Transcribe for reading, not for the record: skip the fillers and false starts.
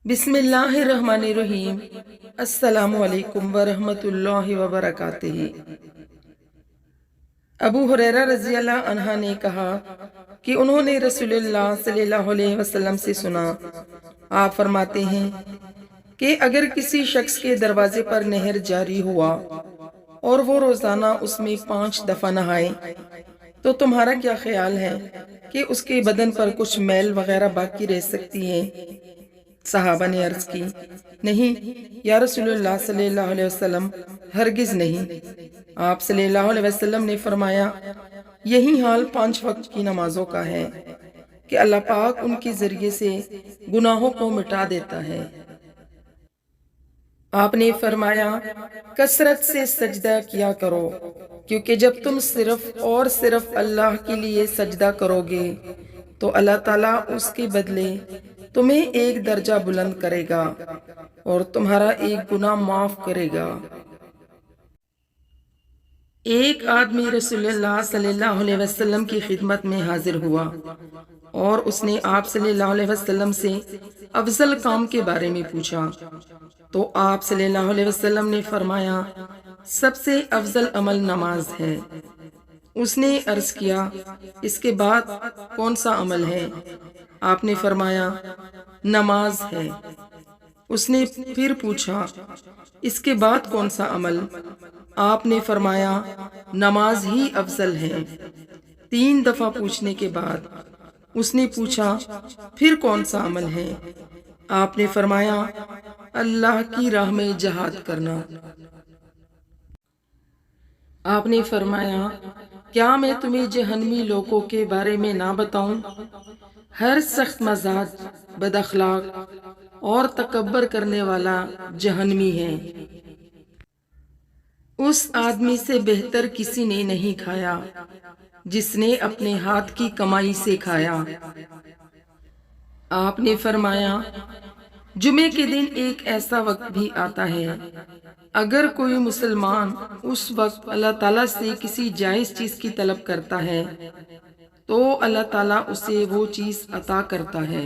बिस्मिल्लाहिर्रहमानिर्रहीम। अस्सलामु अलैकुम वरहमतुल्लाहि वबरकातुहू। अबू हुरैरा रज़ी अल्लाह अन्हा ने कहा कि उन्होंने रसूलुल्लाह सल्लल्लाहु अलैहि वसल्लम से सुना, आप फरमाते हैं कि अगर किसी शख्स के दरवाजे पर नहर जारी हुआ और वो रोज़ाना उसमें 5 दफ़ा नहाए तो तुम्हारा क्या ख्याल है कि उसके बदन पर कुछ मैल वगैरह बाकी रह सकती है? सहाबा ने अर्ज की, नहीं या रसूलुल्लाह सल्लल्लाहु अलैहि वसल्लम, हरगिज नहीं। आप सल्लल्लाहु अलैहि वसल्लम ने फरमाया, यही हाल 5 वक्त की नमाजों का है कि अल्लाह पाक उनके जरिए से गुनाहों को मिटा देता है। आपने फरमाया, कसरत से सजदा किया करो, क्योंकि जब तुम सिर्फ और सिर्फ अल्लाह के लिए सजदा करोगे तो अल्लाह ताला उसके बदले तुम्हें एक दर्जा बुलंद करेगा और तुम्हारा एक गुनाह माफ करेगा। एक आदमी रसूलुल्लाह सल्लल्लाहु अलैहि वसल्लम की खिदमत में हाजिर हुआ और उसने आप सल्लल्लाहु अलैहि वसल्लम से अफजल काम के बारे में पूछा तो आप सल्लल्लाहु अलैहि वसल्लम ने फरमाया, सबसे अफजल अमल नमाज है। उसने अर्ज किया, इसके बाद कौन सा अमल है? आपने फरमाया, नमाज है। उसने फिर पूछा, इसके बाद कौन सा अमल? आपने फरमाया, नमाज ही अफजल है। 3 दफा पूछने के बाद उसने पूछा, फिर कौन सा अमल है? आपने फरमाया, अल्लाह की राह में जहाद करना। आपने फरमाया, क्या मैं तुम्हें जहन्नमी लोगों के बारे में ना बताऊं? हर सख्त मजाज, बदअखलाक और तकब्बर करने वाला जहन्नमी है। उस आदमी से बेहतर किसी ने नहीं खाया जिसने अपने हाथ की कमाई से खाया। आपने फरमाया, जुमे के दिन एक ऐसा वक्त भी आता है, अगर कोई मुसलमान उस वक्त अल्लाह ताला से किसी जायज़ चीज़ की तलब करता है तो अल्लाह ताला उसे वो चीज़ अता करता है।